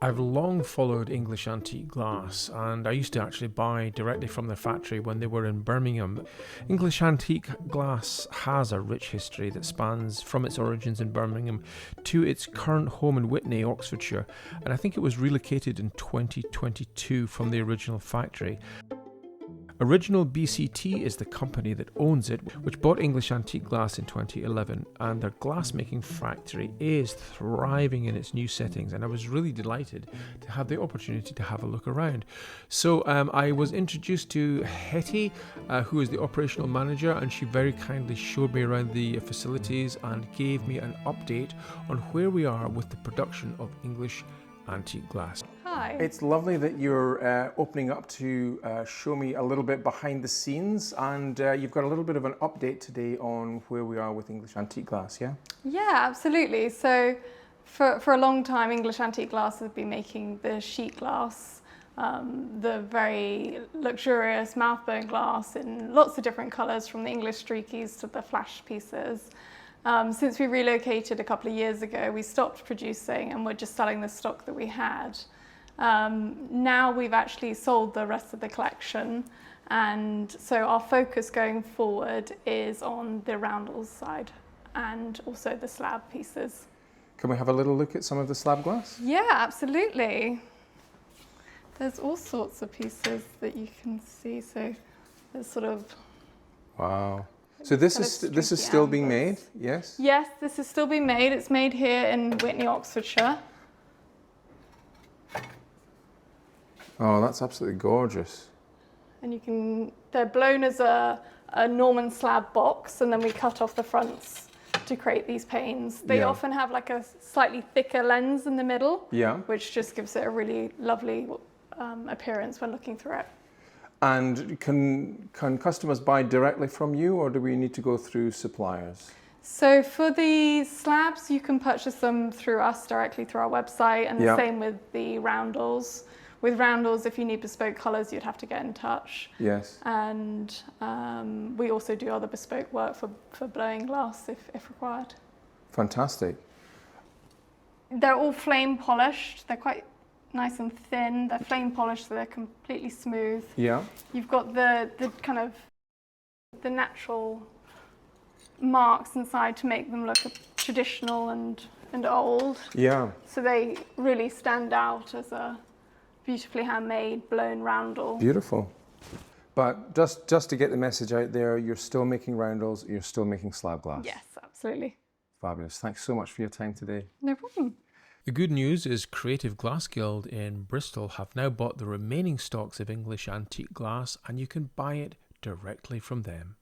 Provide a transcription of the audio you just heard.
I've long followed English antique glass, and I used to actually buy directly from their factory when they were in Birmingham. English antique glass has a rich history that spans from its origins in Birmingham to its current home in Witney, Oxfordshire, and I think it was relocated in 2022 from the original factory. Original BCT is the company that owns it, which bought English Antique Glass in 2011, and their glassmaking factory is thriving in its new settings, and I was really delighted to have the opportunity to have a look around. So I was introduced to Hetty, who is the operational manager, and she very kindly showed me around the facilities and gave me an update on where we are with the production of English antique glass. Hi. It's lovely that you're opening up to show me a little bit behind the scenes, and you've got a little bit of an update today on where we are with English Antique Glass, yeah? Yeah, absolutely. So for a long time, English Antique Glass has been making the sheet glass, the very luxurious mouth-bone glass in lots of different colours, from the English streakies to the flash pieces. Since we relocated a couple of years ago, we stopped producing and we're just selling the stock that we had. Now we've actually sold the rest of the collection, and so our focus going forward is on the roundels side and also the slab pieces. Can we have a little look at some of the slab glass? Yeah, absolutely. There's all sorts of pieces that you can see. So there's sort of... Wow. So this is still being made, yes? Yes, this is still being made. It's made here in Witney, Oxfordshire. Oh, that's absolutely gorgeous. And they're blown as a Norman slab box, and then we cut off the fronts to create these panes. They often have like a slightly thicker lens in the middle, which just gives it a really lovely appearance when looking through it. And can customers buy directly from you, or do we need to go through suppliers? So for the slabs, you can purchase them through us directly through our website, and the same with the roundels. With roundels, if you need bespoke colours, you'd have to get in touch. Yes. And we also do other bespoke work for blowing glass if required. Fantastic. They're all flame polished. They're quite nice and thin. They're flame polished, so they're completely smooth. Yeah. You've got the kind of the natural marks inside to make them look traditional and old. Yeah. So they really stand out as a beautifully handmade blown roundel. Beautiful. But just to get the message out there, you're still making roundels, you're still making slab glass. Yes, absolutely. Fabulous. Thanks so much for your time today. No problem. The good news is Creative Glass Guild in Bristol have now bought the remaining stocks of English antique glass, and you can buy it directly from them.